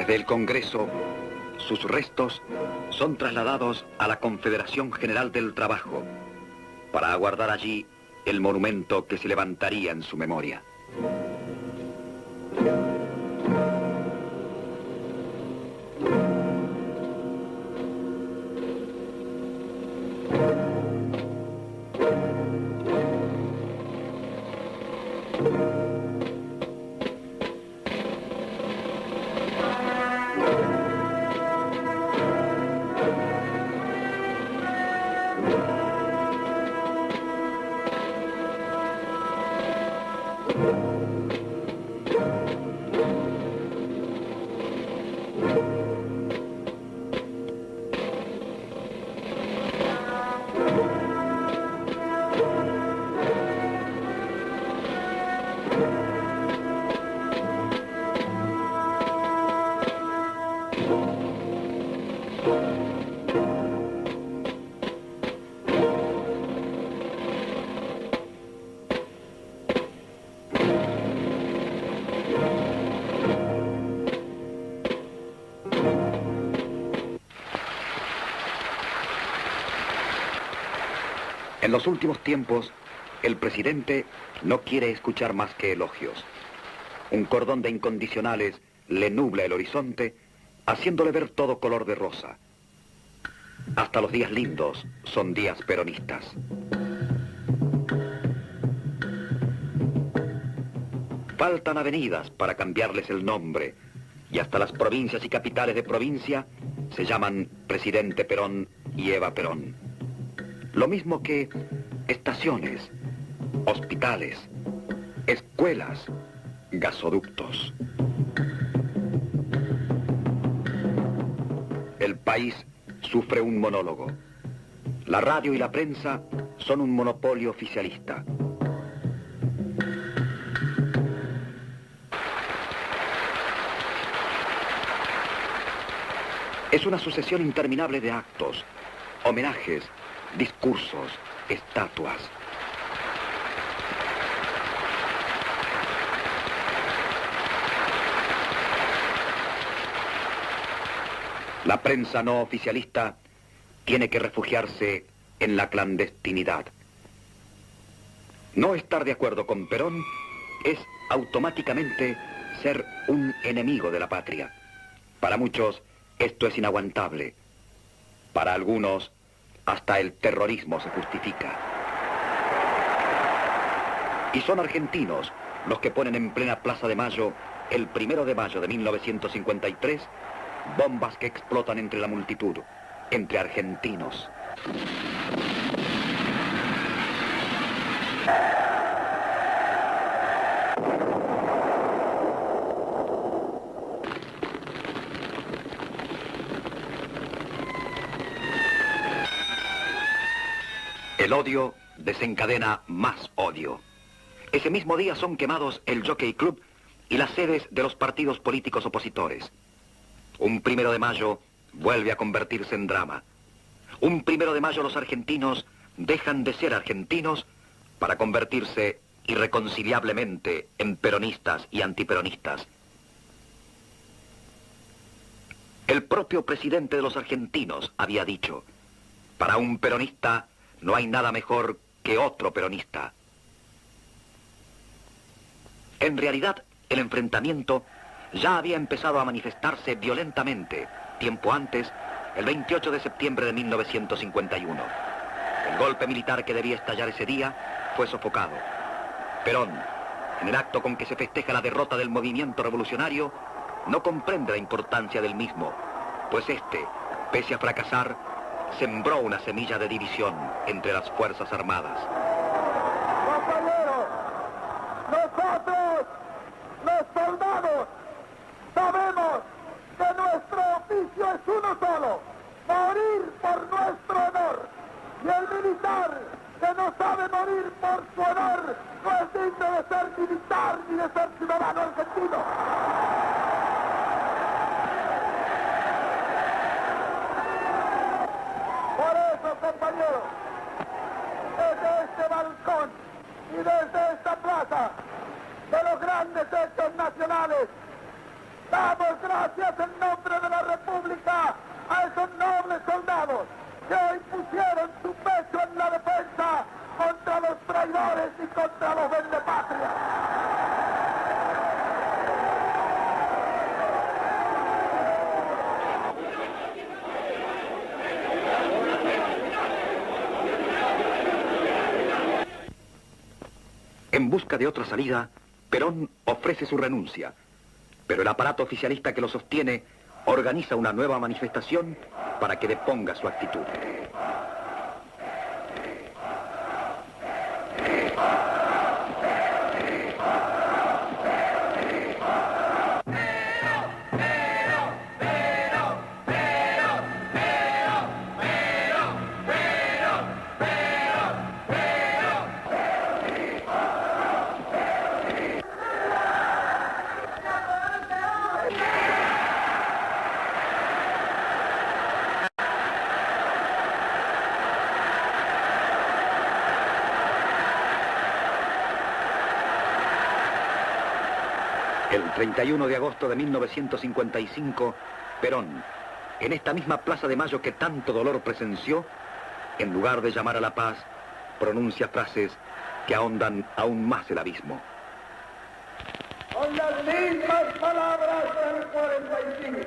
Desde el Congreso, sus restos son trasladados a la Confederación General del Trabajo para aguardar allí el monumento que se levantaría en su memoria. En los últimos tiempos, el presidente no quiere escuchar más que elogios. Un cordón de incondicionales le nubla el horizonte, haciéndole ver todo color de rosa. Hasta los días lindos son días peronistas. Faltan avenidas para cambiarles el nombre, y hasta las provincias y capitales de provincia se llaman Presidente Perón y Eva Perón. Lo mismo que estaciones, hospitales, escuelas, gasoductos. El país sufre un monólogo. La radio y la prensa son un monopolio oficialista. Es una sucesión interminable de actos, homenajes, discursos, estatuas. La prensa no oficialista tiene que refugiarse en la clandestinidad. No estar de acuerdo con Perón es automáticamente ser un enemigo de la patria. Para muchos esto es inaguantable. Para algunos hasta el terrorismo se justifica. Y son argentinos los que ponen en plena Plaza de Mayo, el 1 de mayo de 1953, bombas que explotan entre la multitud, entre argentinos. El odio desencadena más odio. Ese mismo día son quemados el Jockey Club y las sedes de los partidos políticos opositores. Un 1 de mayo vuelve a convertirse en drama. Un 1 de mayo los argentinos dejan de ser argentinos para convertirse irreconciliablemente en peronistas y antiperonistas. El propio presidente de los argentinos había dicho: para un peronista no hay nada mejor que otro peronista. En realidad, el enfrentamiento ya había empezado a manifestarse violentamente tiempo antes, el 28 de septiembre de 1951. El golpe militar que debía estallar ese día fue sofocado. Perón, en el acto con que se festeja la derrota del movimiento revolucionario, no comprende la importancia del mismo, pues este, pese a fracasar, sembró una semilla de división entre las Fuerzas Armadas. Compañeros, nosotros, los soldados, sabemos que nuestro oficio es uno solo: morir por nuestro honor. Y el militar que no sabe morir por su honor no es digno de ser militar ni de ser ciudadano argentino. Por eso, compañeros, desde este balcón y desde esta plaza de los grandes hechos nacionales, Damos gracias en nombre de la República a esos nobles soldados que hoy pusieron su pecho en la defensa contra los traidores y contra los vendepatrias. En busca de otra salida, Perón ofrece su renuncia, pero el aparato oficialista que lo sostiene organiza una nueva manifestación para que deponga su actitud. El 31 de agosto de 1955, Perón, en esta misma Plaza de Mayo que tanto dolor presenció, en lugar de llamar a la paz, pronuncia frases que ahondan aún más el abismo. Con las mismas palabras del 45.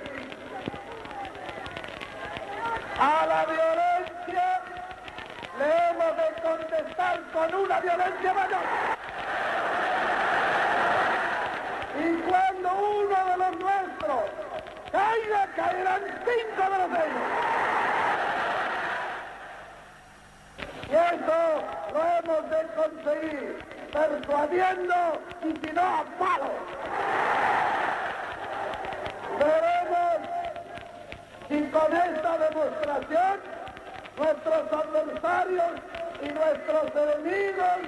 A la violencia le hemos de contestar con una violencia mayor. Y cuando uno de los nuestros caiga, caerán 5 de los de ellos. Y eso lo hemos de conseguir persuadiendo y si no a palos. Veremos si con esta demostración nuestros adversarios y nuestros enemigos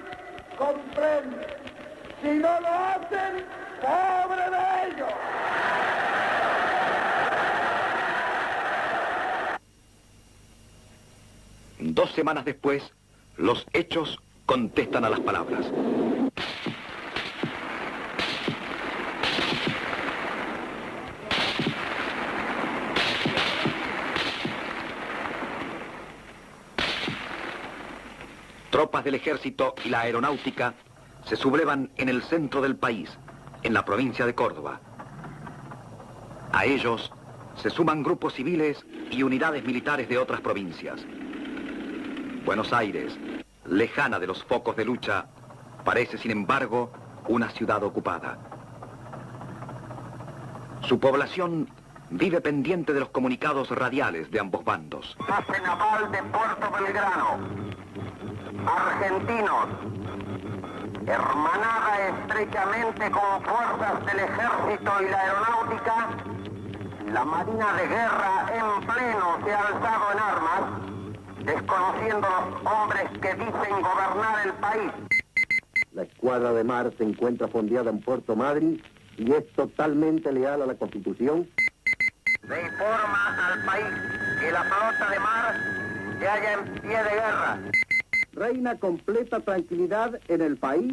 comprenden. Si no lo hacen, ¡pobre de ellos! Dos semanas después, los hechos contestan a las palabras. Tropas del ejército y la aeronáutica se sublevan en el centro del país, en la provincia de Córdoba. A ellos se suman grupos civiles y unidades militares de otras provincias. Buenos Aires, lejana de los focos de lucha, parece, sin embargo, una ciudad ocupada. Su población vive pendiente de los comunicados radiales de ambos bandos. Base naval de Puerto Belgrano. Argentinos, hermanada estrechamente con fuerzas del ejército y la aeronáutica, la Marina de Guerra en pleno se ha alzado en armas, desconociendo los hombres que dicen gobernar el país. La escuadra de mar se encuentra fondeada en Puerto Madryn y es totalmente leal a la Constitución. Se informa al país que la flota de mar se halla en pie de guerra. Reina completa tranquilidad en el país,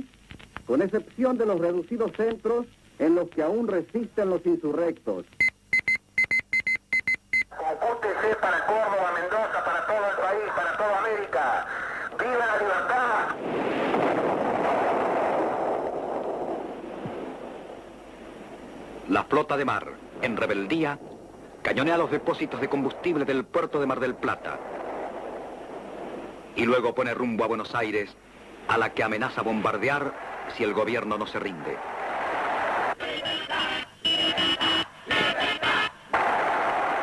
con excepción de los reducidos centros en los que aún resisten los insurrectos. Compútese para Córdoba, Mendoza, para todo el país, para toda América. ¡Viva la libertad! La flota de mar, en rebeldía, cañonea los depósitos de combustible del puerto de Mar del Plata y luego pone rumbo a Buenos Aires, a la que amenaza bombardear si el gobierno no se rinde.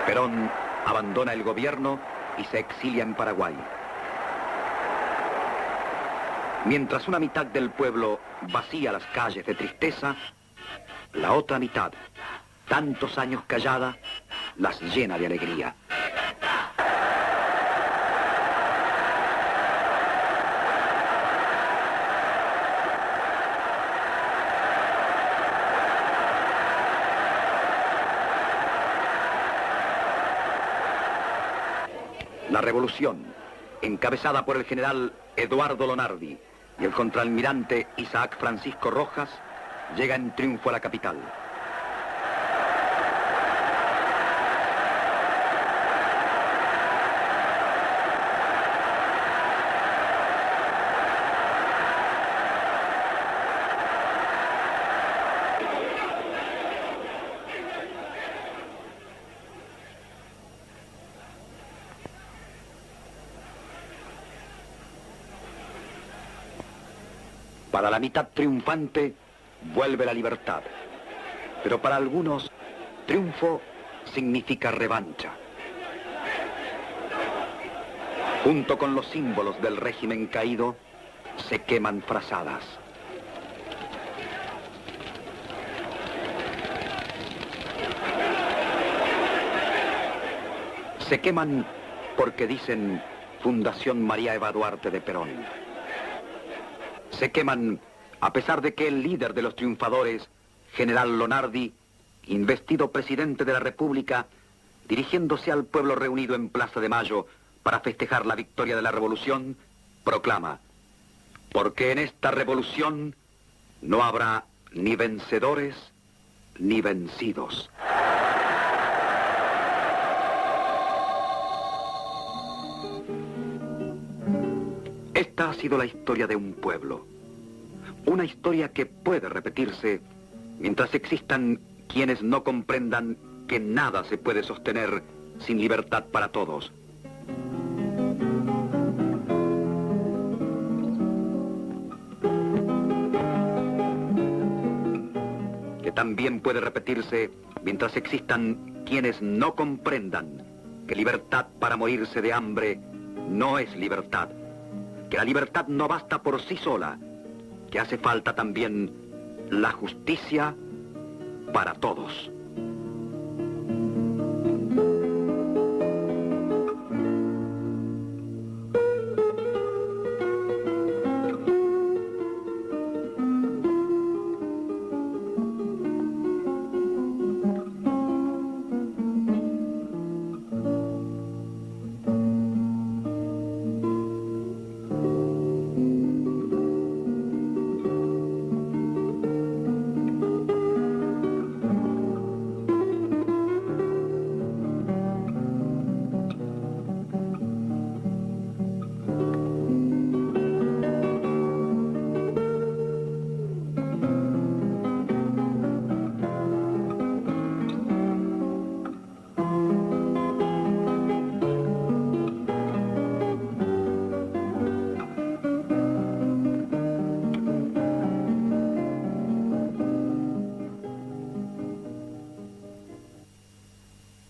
Perón abandona el gobierno y se exilia en Paraguay. Mientras una mitad del pueblo vacía las calles de tristeza, la otra mitad, tantos años callada, las llena de alegría. La revolución, encabezada por el general Eduardo Lonardi y el contraalmirante Isaac Francisco Rojas, llega en triunfo a la capital. Para la mitad triunfante vuelve la libertad. Pero para algunos, triunfo significa revancha. Junto con los símbolos del régimen caído, se queman frazadas. Se queman porque dicen Fundación María Eva Duarte de Perón. Se queman a pesar de que el líder de los triunfadores, General Lonardi, investido presidente de la República, dirigiéndose al pueblo reunido en Plaza de Mayo para festejar la victoria de la revolución, proclama: porque en esta revolución no habrá ni vencedores ni vencidos. Esta ha sido la historia de un pueblo. Una historia que puede repetirse mientras existan quienes no comprendan que nada se puede sostener sin libertad para todos. Que también puede repetirse mientras existan quienes no comprendan que libertad para morirse de hambre no es libertad. Que la libertad no basta por sí sola, que hace falta también la justicia para todos.